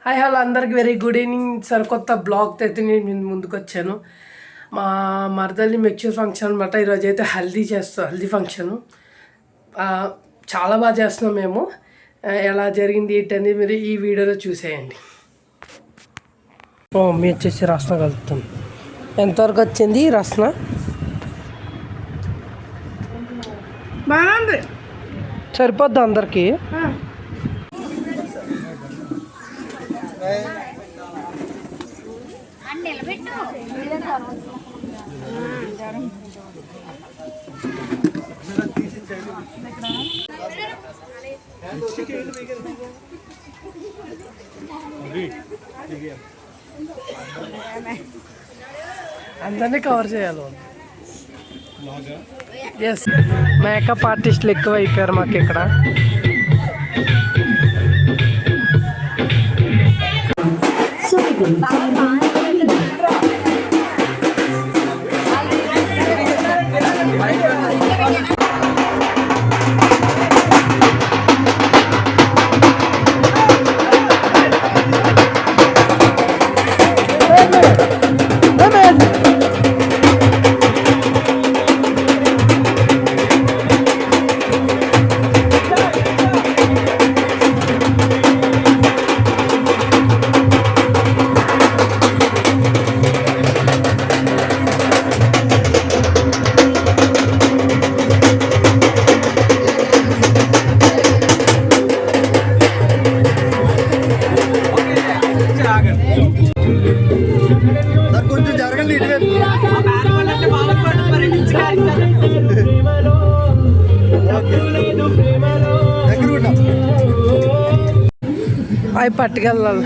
Hi hello అందరికి very good evening. సరికొత్త blog అయితే నేను ముందుకు వచ్చాను. మా మరదల్ని మెచ్యూర్ ఫంక్షన్ అనమాట. ఈరోజు అయితే హల్దీ ఫంక్షను చాలా బాగా చేస్తున్నాం మేము. ఎలా జరిగింది ఏంటనేది మీరు ఈ వీడియోలో చూసేయండి. మమ్మీ వచ్చేసి రసన కలుపుతాం. ఎంతవరకు వచ్చింది రసన? బాగుంది, సరిపోద్ది అందరికి. అందరినీ కవర్ చేయాలి. ఎస్, మేకప్ ఆర్టిస్టులు ఎక్కువ అయిపోయారు మాకు ఇక్కడ. కొంచెం జరగండి. అవి పట్టుకెళ్ళాలి.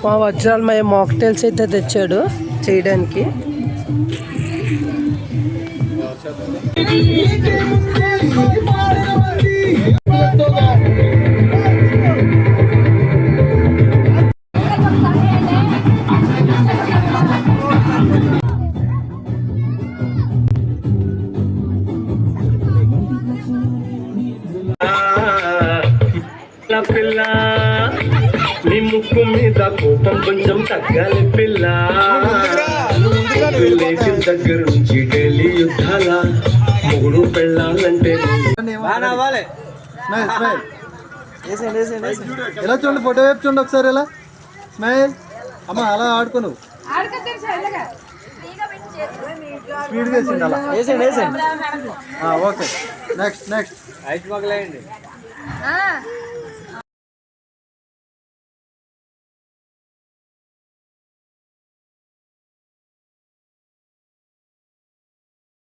మా వజ్రాలు మా మాక్టైల్స్ అయితే తెచ్చాడు చేయడానికి. పిల్ల నీ ముక్కు మీద కోపం కొంచెం తగ్గాలి పిల్ల. దగ్గర నుంచి ఢిల్లీ యుద్ధాల మొగుడు పెళ్ళాలంటే ఎలా చూడండి, ఫోటో వైపు చూడండి ఒకసారి. ఎలా స్మైల్ అమ్మ, అలా ఆడుకోను. స్పీడ్ వేసిండి అలా. Okay, next next.